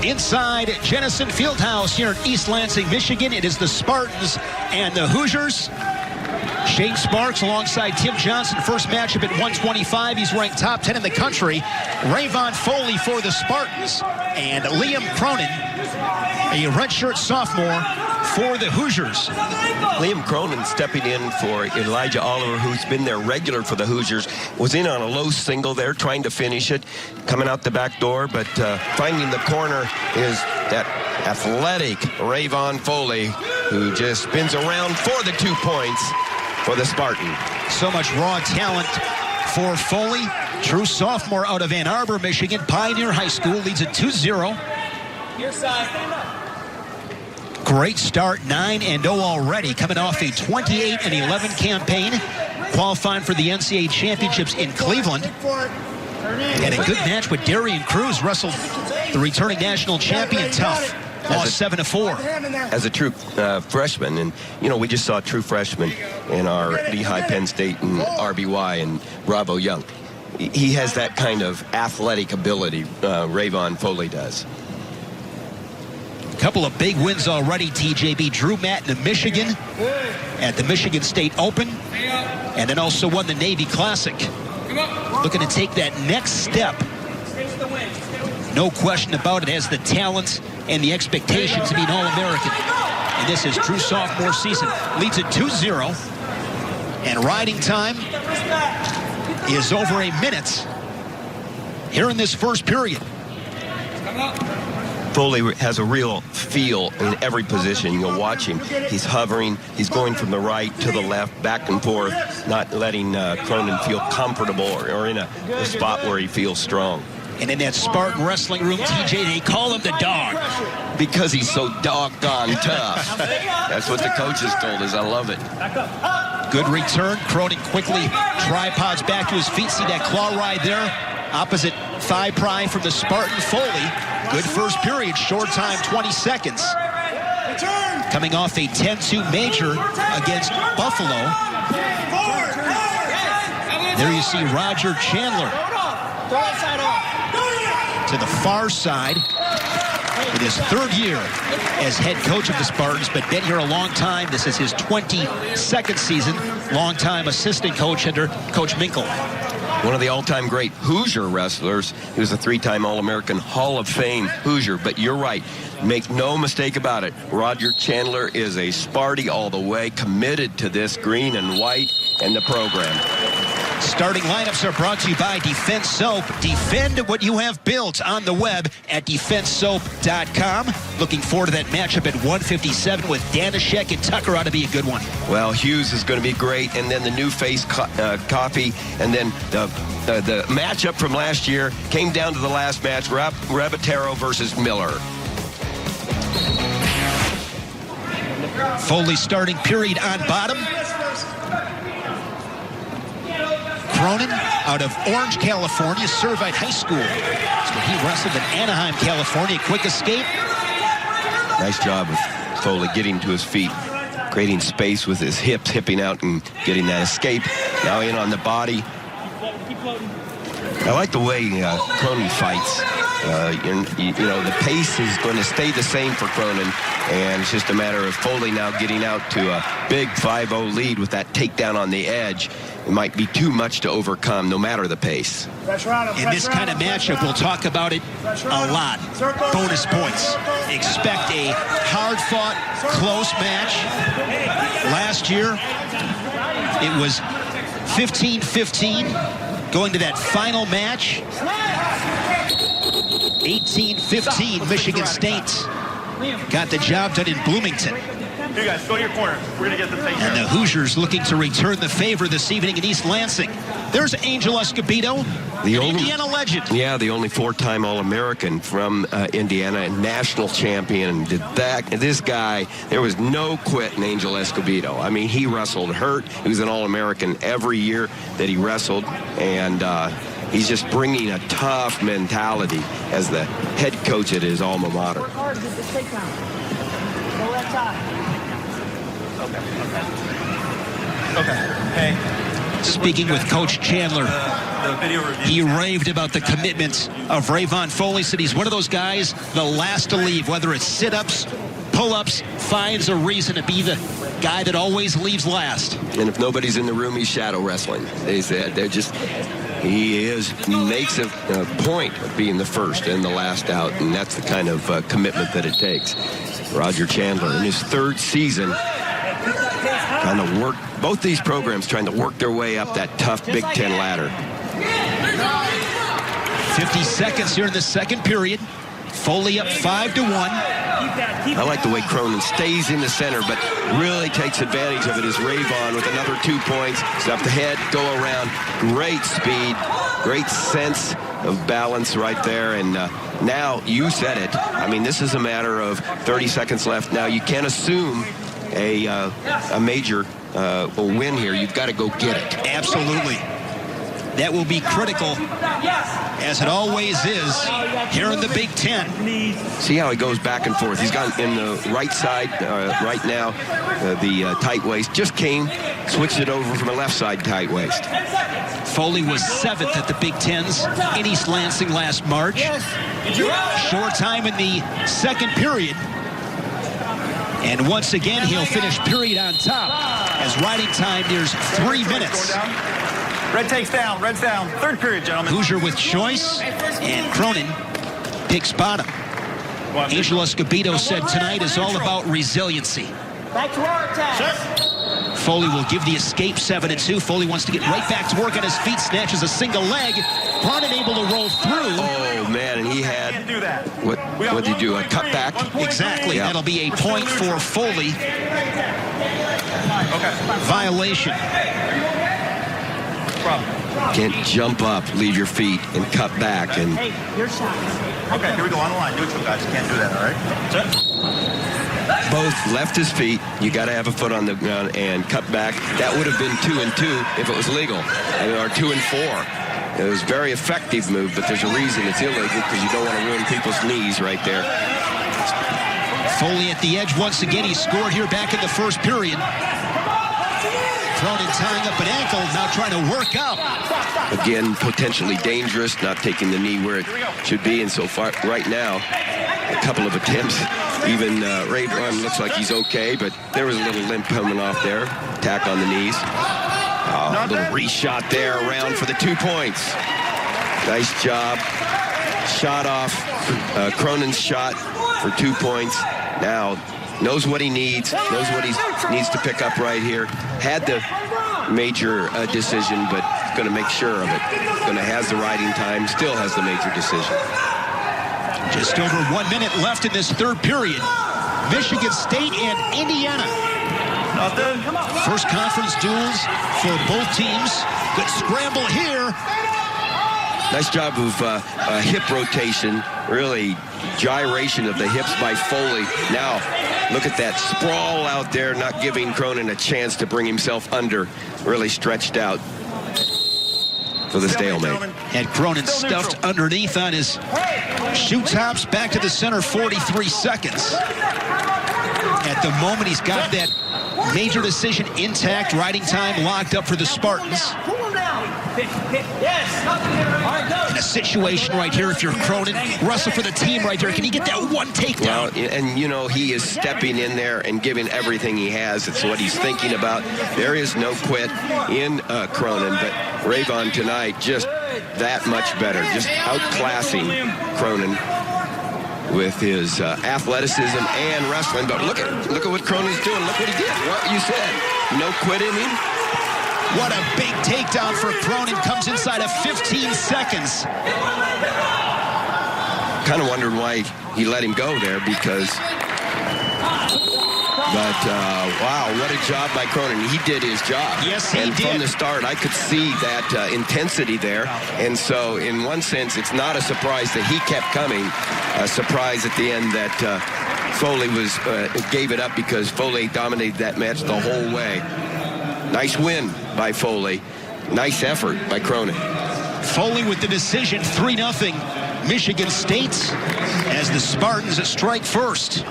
Inside Jennison Fieldhouse here in East Lansing, Michigan, it is the Spartans and the Hoosiers. Shane Sparks alongside Tim Johnson, first matchup at 125. He's ranked top 10 in the country. Rayvon Foley for the Spartans, and Liam Cronin, a redshirt sophomore for the Hoosiers. Liam Cronin stepping in for Elijah Oliver, who's been their regular for the Hoosiers. Was in on a low single there, trying to finish it, coming out the back door, but finding the corner is that athletic Rayvon Foley, who just spins around for the 2 points for the Spartan. So much raw talent for Foley. True sophomore out of Ann Arbor, Michigan. Pioneer High School leads at 2-0. Your side. Great start, 9-0 already, coming off a 28-11 campaign, qualifying for the NCAA championships in Cleveland. And a good match with Darian Cruz, wrestled the returning national champion tough. Lost 7-4. As a true freshman, and you know, we just saw a true freshman in our Lehigh, Penn State, and RBY, and Bravo Young. He has that kind of athletic ability, Rayvon Foley does. Couple of big wins already, TJB. Drew Matt in Michigan at the Michigan State Open, and then also won the Navy Classic. Looking to take that next step. No question about it, has the talent and the expectations to be an All-American. And this is true sophomore season. Leads at 2-0. And riding time is over a minute here in this first period. Foley has a real feel in every position. You'll watch him. He's hovering. He's going from the right to the left, back and forth, not letting Cronin feel comfortable or in a spot where he feels strong. And in that Spartan wrestling room, TJ, they call him the dog. Because he's so doggone tough. That's what the coaches told us. I love it. Good return. Cronin quickly tripods back to his feet. See that claw ride there? Opposite thigh pry from the Spartan. Foley. Good first period. Short time, 20 seconds. Coming off a 10-2 major against Buffalo. There you see Roger Chandler to the far side in his third year as head coach of the Spartans, but been here a long time. This is his 22nd season. Longtime assistant coach under Coach Minkle. One of the all-time great Hoosier wrestlers. He was a 3-time All-American Hall of Fame Hoosier. But you're right. Make no mistake about it. Roger Chandler is a Sparty all the way, committed to this green and white and the program. Starting lineups are brought to you by Defense Soap. Defend what you have built on the web at defensesoap.com. Looking forward to that matchup at 157 with Danishek and Tucker. Ought to be a good one. Well, Hughes is going to be great, and then the new face Coffee, and then the matchup from last year came down to the last match, Rabatero versus Miller. Foley starting period on bottom. Cronin out of Orange, California, Servite High School. That's where he wrestled in Anaheim, California. Quick escape. Nice job of Foley getting to his feet, creating space with his hips, hipping out and getting that escape. Now in on the body. I like the way Cronin fights. You know, the pace is going to stay the same for Cronin, and it's just a matter of Foley now getting out to a big 5-0 lead with that takedown on the edge. It might be too much to overcome, no matter the pace. In this kind of matchup, we'll talk about it a lot. Bonus points. Expect a hard-fought, close match. Last year, it was 15-15 going to that final match. 18-15, Michigan State got the job done in Bloomington. You guys, go to your corner. We're going to get the thing. And the Hoosiers looking to return the favor this evening in East Lansing. There's Angel Escobedo, the Indiana legend. Yeah, the only 4-time All-American from Indiana, and national champion. Did that. This guy, there was no quit in Angel Escobedo. I mean, he wrestled hurt. He was an All-American every year that he wrestled. And he's just bringing a tough mentality as the head coach at his alma mater. Work hard to get this takedown. Go left side. Okay. Hey. Speaking with Coach Chandler, he raved about the commitment of Rayvon Foley. Said he's one of those guys, the last to leave, whether it's sit-ups, pull-ups, finds a reason to be the guy that always leaves last. And if nobody's in the room, he's shadow wrestling. They said he makes a point of being the first and the last out, and that's the kind of commitment that it takes. Roger Chandler in his third season trying to work, both these programs trying to work their way up that tough Big Ten ladder. 50 seconds here in the second period. Foley up 5-1. I like the way Cronin stays in the center, but really takes advantage of it as Rayvon with another 2 points. Stop the head, go around. Great speed, great sense of balance right there. And now you said it. I mean, this is a matter of 30 seconds left. Now you can't assume a major win here. You've got to go get it. Absolutely. That will be critical, as it always is here in the Big Ten. See how he goes back and forth. He's got in the right side right now, the tight waist. Just came, switched it over from a left side tight waist. Foley was 7th at the Big Tens in East Lansing last March. Short time in the second period. And once again, he'll finish period on top as riding time nears 3 minutes. Red takes down. Red's down. Third period, gentlemen. Hoosier with choice, and Cronin picks bottom. Angel Escobedo said tonight is all about resiliency. Back to our attack. Foley will give the escape 7-2. Foley wants to get right back to work on his feet, snatches a single leg. Cronin able to roll through. Oh, man, and he had, what did he do, a cutback? Exactly, yeah. That'll be a point for Foley. Violation. Can't jump up, leave your feet, and cut back. And Hey, your shot. Okay, here we go on the line. Neutral, guys. You can't do that, all right? both left his feet. You got to have a foot on the ground and cut back. That would have been 2-2 if it was legal, or 2-4. It was a very effective move, but there's a reason it's illegal because you don't want to ruin people's knees right there. Foley at the edge once again. He scored here back in the first period. Cronin tying up an ankle, now trying to work out. Again, potentially dangerous, not taking the knee where it should be. And so far, right now, a couple of attempts. Even Rayvon looks like he's okay, but there was a little limp coming off there. Tack on the knees. A little reshot there around for the 2 points. Nice job. Shot off. Cronin's shot for 2 points. Now knows what he needs. Knows what he needs to pick up right here. Had the major decision, but going to make sure of it. Going to has the riding time. Still has the major decision. Just over 1 minute left in this third period. Michigan State and Indiana. First conference duels for both teams. Good scramble here. Nice job of hip rotation. Really gyration of the hips by Foley. Now, look at that sprawl out there, not giving Cronin a chance to bring himself under. Really stretched out for the stalemate. And Cronin stuffed underneath on his shoe tops. Back to the center, 43 seconds. At the moment, he's got that major decision intact. Riding time locked up for the Spartans. In a situation right here, if you're Cronin, wrestle for the team right there. Can he get that one takedown? Well, and, you know, he is stepping in there and giving everything he has. It's what he's thinking about. There is no quit in Cronin, but Rayvon tonight just that much better. Just outclassing Cronin with his athleticism and wrestling. But look at what Cronin's doing. Look what he did. What you said. No quit in him. What a big takedown for Cronin. Comes inside of 15 seconds. Kind of wondered why he let him go there because... But, wow, what a job by Cronin. He did his job. Yes, he did. And from the start, I could see that intensity there. And so, in one sense, it's not a surprise that he kept coming. A surprise at the end that Foley gave it up because Foley dominated that match the whole way. Nice win by Foley. Nice effort by Cronin. Foley with the decision, 3-0. Michigan State as the Spartans strike first.